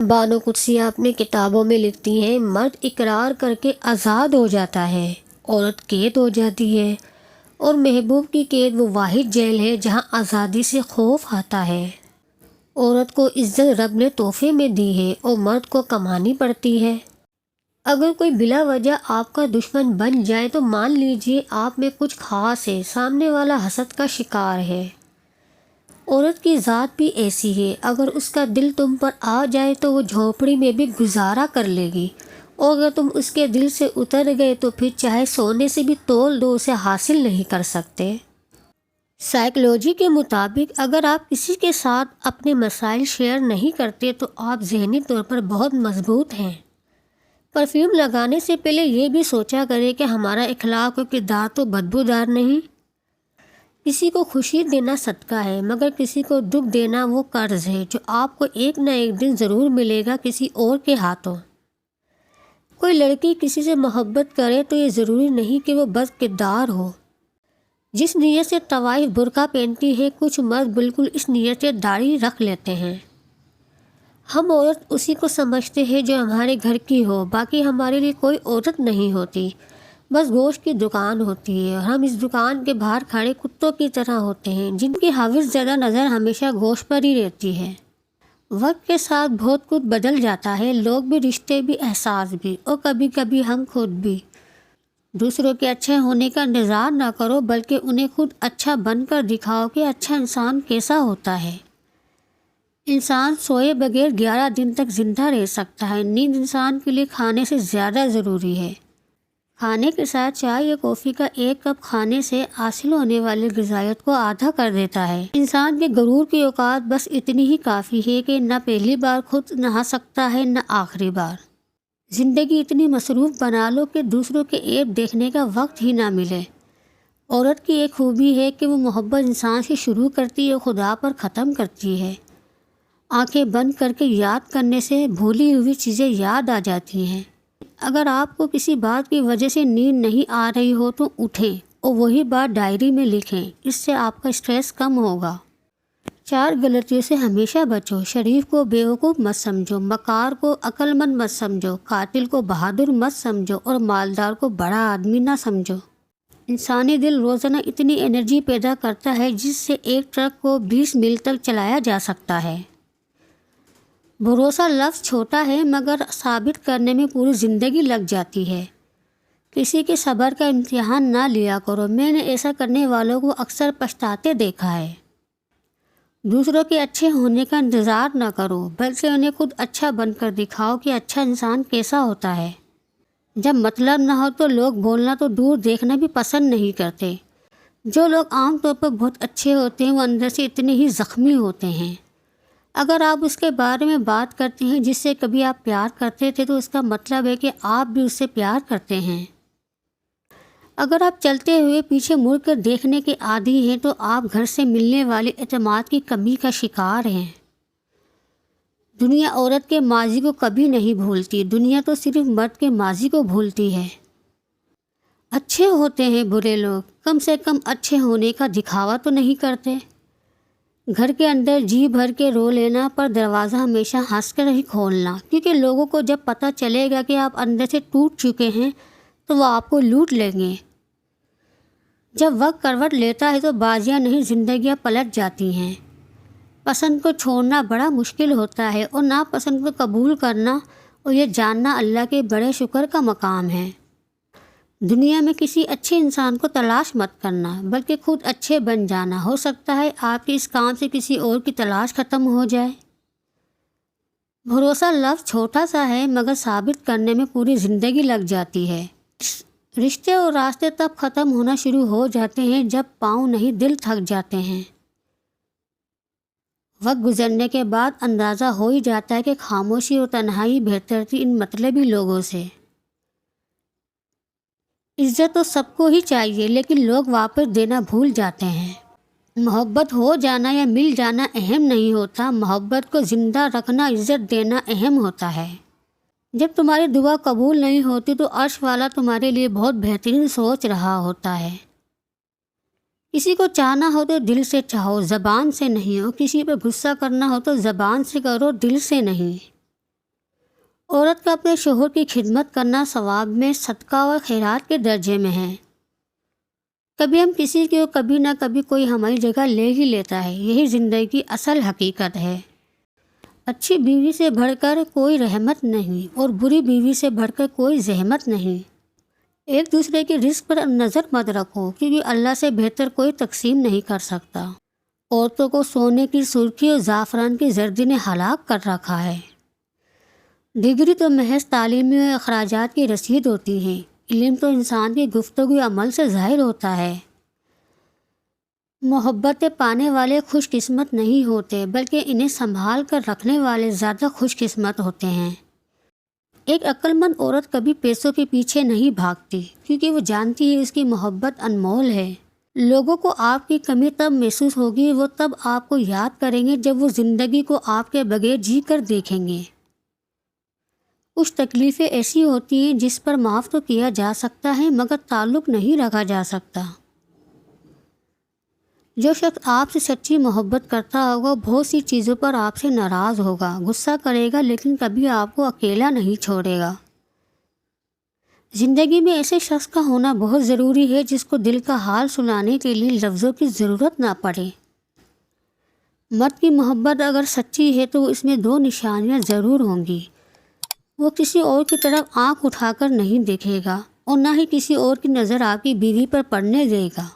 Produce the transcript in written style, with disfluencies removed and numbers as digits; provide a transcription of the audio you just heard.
بانو قدسیہ اپنی کتابوں میں لکھتی ہیں، مرد اقرار کر کے آزاد ہو جاتا ہے، عورت قید ہو جاتی ہے، اور محبوب کی قید وہ واحد جیل ہے جہاں آزادی سے خوف آتا ہے۔ عورت کو عزت رب نے تحفے میں دی ہے اور مرد کو کمانی پڑتی ہے۔ اگر کوئی بلا وجہ آپ کا دشمن بن جائے تو مان لیجئے آپ میں کچھ خاص ہے، سامنے والا حسد کا شکار ہے۔ عورت کی ذات بھی ایسی ہے، اگر اس کا دل تم پر آ جائے تو وہ جھونپڑی میں بھی گزارا کر لے گی، اور اگر تم اس کے دل سے اتر گئے تو پھر چاہے سونے سے بھی تول دو اسے حاصل نہیں کر سکتے۔ سائیکلوجی کے مطابق اگر آپ کسی کے ساتھ اپنے مسائل شیئر نہیں کرتے تو آپ ذہنی طور پر بہت مضبوط ہیں۔ پرفیوم لگانے سے پہلے یہ بھی سوچا کریں کہ ہمارا اخلاق و کردار تو بدبودار نہیں۔ کسی کو خوشی دینا صدقہ ہے، مگر کسی کو دکھ دینا وہ قرض ہے جو آپ کو ایک نہ ایک دن ضرور ملے گا کسی اور کے ہاتھوں۔ کوئی لڑکی کسی سے محبت کرے تو یہ ضروری نہیں کہ وہ بد کردار ہو۔ جس نیت سے طوائف برقع پہنتی ہے، کچھ مرد بالکل اس نیت سے داڑھی رکھ لیتے ہیں۔ ہم عورت اسی کو سمجھتے ہیں جو ہمارے گھر کی ہو، باقی ہمارے لیے کوئی عورت نہیں ہوتی، بس گوشت کی دکان ہوتی ہے، اور ہم اس دکان کے باہر کھڑے کتوں کی طرح ہوتے ہیں جن کی حوث زدہ نظر ہمیشہ گوشت پر ہی رہتی ہے۔ وقت کے ساتھ بہت کچھ بدل جاتا ہے، لوگ بھی، رشتے بھی، احساس بھی، اور کبھی کبھی ہم خود بھی۔ دوسروں کے اچھے ہونے کا انتظار نہ کرو، بلکہ انہیں خود اچھا بن کر دکھاؤ کہ اچھا انسان کیسا ہوتا ہے۔ انسان سوئے بغیر 11 دن تک زندہ رہ سکتا ہے۔ نیند انسان کے لیے کھانے سے زیادہ ضروری ہے۔ کھانے کے ساتھ چائے یا کافی کا ایک کپ کھانے سے حاصل ہونے والی غذائیت کو آدھا کر دیتا ہے۔ انسان کے غرور کی اوقات بس اتنی ہی کافی ہے کہ نہ پہلی بار خود نہا سکتا ہے نہ آخری بار۔ زندگی اتنی مصروف بنا لو کہ دوسروں کے عیب دیکھنے کا وقت ہی نہ ملے۔ عورت کی ایک خوبی ہے کہ وہ محبت انسان سے شروع کرتی ہے اور خدا پر ختم کرتی ہے۔ آنکھیں بند کر کے یاد کرنے سے بھولی ہوئی چیزیں یاد آ جاتی ہیں۔ اگر آپ کو کسی بات کی وجہ سے نیند نہیں آ رہی ہو تو اٹھیں اور وہی بات ڈائری میں لکھیں، اس سے آپ کا اسٹریس کم ہوگا۔ 4 غلطیوں سے ہمیشہ بچو۔ شریف کو بیوقوف مت سمجھو، مکار کو عقل مند مت سمجھو، قاتل کو بہادر مت سمجھو، اور مالدار کو بڑا آدمی نہ سمجھو۔ انسانی دل روزانہ اتنی انرجی پیدا کرتا ہے جس سے ایک ٹرک کو 20 میل تک چلایا جا سکتا ہے۔ بھروسہ لفظ چھوٹا ہے مگر ثابت کرنے میں پوری زندگی لگ جاتی ہے۔ کسی کے صبر کا امتحان نہ لیا کرو، میں نے ایسا کرنے والوں کو اکثر پچھتاتے دیکھا ہے۔ دوسروں کے اچھے ہونے کا انتظار نہ کرو، بلکہ انہیں خود اچھا بن کر دکھاؤ کہ اچھا انسان کیسا ہوتا ہے۔ جب مطلب نہ ہو تو لوگ بولنا تو دور دیکھنا بھی پسند نہیں کرتے۔ جو لوگ عام طور پر بہت اچھے ہوتے ہیں وہ اندر سے اتنے ہی زخمی ہوتے ہیں۔ اگر آپ اس کے بارے میں بات کرتے ہیں جس سے کبھی آپ پیار کرتے تھے تو اس کا مطلب ہے کہ آپ بھی اس سے پیار کرتے ہیں۔ اگر آپ چلتے ہوئے پیچھے مڑ کر دیکھنے کے عادی ہیں تو آپ گھر سے ملنے والے اعتماد کی کمی کا شکار ہیں۔ دنیا عورت کے ماضی کو کبھی نہیں بھولتی، دنیا تو صرف مرد کے ماضی کو بھولتی ہے۔ اچھے ہوتے ہیں برے لوگ، کم سے کم اچھے ہونے کا دکھاوا تو نہیں کرتے۔ گھر کے اندر جی بھر کے رو لینا پر دروازہ ہمیشہ ہنس کر ہی کھولنا، کیونکہ لوگوں کو جب پتہ چلے گا کہ آپ اندر سے ٹوٹ چکے ہیں تو وہ آپ کو لوٹ لیں گے۔ جب وقت کروٹ لیتا ہے تو بازیاں نہیں زندگیاں پلٹ جاتی ہیں۔ پسند کو چھوڑنا بڑا مشکل ہوتا ہے اور ناپسند کو قبول کرنا اور یہ جاننا اللہ کے بڑے شکر کا مقام ہے۔ دنیا میں کسی اچھے انسان کو تلاش مت کرنا، بلکہ خود اچھے بن جانا۔ ہو سکتا ہے آپ کے اس کام سے کسی اور کی تلاش ختم ہو جائے۔ بھروسہ لفظ چھوٹا سا ہے مگر ثابت کرنے میں پوری زندگی لگ جاتی ہے۔ رشتے اور راستے تب ختم ہونا شروع ہو جاتے ہیں جب پاؤں نہیں دل تھک جاتے ہیں۔ وقت گزرنے کے بعد اندازہ ہو ہی جاتا ہے کہ خاموشی اور تنہائی بہتر تھی ان مطلبی لوگوں سے۔ عزت تو سب کو ہی چاہیے لیکن لوگ واپس دینا بھول جاتے ہیں۔ محبت ہو جانا یا مل جانا اہم نہیں ہوتا، محبت کو زندہ رکھنا، عزت دینا اہم ہوتا ہے۔ جب تمہاری دعا قبول نہیں ہوتی تو عرش والا تمہارے لیے بہت بہترین سوچ رہا ہوتا ہے۔ کسی کو چاہنا ہو تو دل سے چاہو، زبان سے نہیں، اور کسی پہ غصہ کرنا ہو تو زبان سے کرو، دل سے نہیں۔ عورت کا اپنے شوہر کی خدمت کرنا ثواب میں صدقہ اور خیرات کے درجے میں ہے۔ کبھی ہم کسی کو کبھی نہ کبھی کوئی ہماری جگہ لے ہی لیتا ہے، یہی زندگی کی اصل حقیقت ہے۔ اچھی بیوی سے بڑھ کر کوئی رحمت نہیں اور بری بیوی سے بڑھ کر کوئی زحمت نہیں۔ ایک دوسرے کے رزق پر نظر مت رکھو، کیونکہ اللہ سے بہتر کوئی تقسیم نہیں کر سکتا۔ عورتوں کو سونے کی سرخی اور زعفران کی زردی نے ہلاک کر رکھا ہے۔ ڈگری تو محض تعلیمی و اخراجات کی رسید ہوتی ہیں، علم تو انسان کی گفتگو عمل سے ظاہر ہوتا ہے۔ محبت پانے والے خوش قسمت نہیں ہوتے، بلکہ انہیں سنبھال کر رکھنے والے زیادہ خوش قسمت ہوتے ہیں۔ ایک عقل مند عورت کبھی پیسوں کے پیچھے نہیں بھاگتی، کیونکہ وہ جانتی ہے اس کی محبت انمول ہے۔ لوگوں کو آپ کی کمی تب محسوس ہوگی، وہ تب آپ کو یاد کریں گے جب وہ زندگی کو آپ کے بغیر جی کر دیکھیں گے۔ کچھ تکلیفیں ایسی ہوتی ہیں جس پر معاف تو کیا جا سکتا ہے، مگر تعلق نہیں رکھا جا سکتا۔ جو شخص آپ سے سچی محبت کرتا ہوگا بہت سی چیزوں پر آپ سے ناراض ہوگا، غصہ کرے گا، لیکن کبھی آپ کو اکیلا نہیں چھوڑے گا۔ زندگی میں ایسے شخص کا ہونا بہت ضروری ہے جس کو دل کا حال سنانے کے لیے لفظوں کی ضرورت نہ پڑے۔ مرد کی محبت اگر سچی ہے تو اس میں دو نشانیاں ضرور ہوں گی۔ وہ کسی اور کی طرف آنکھ اٹھا کر نہیں دیکھے گا اور نہ ہی کسی اور کی نظر آپ کی بیوی پر پڑنے دے گا۔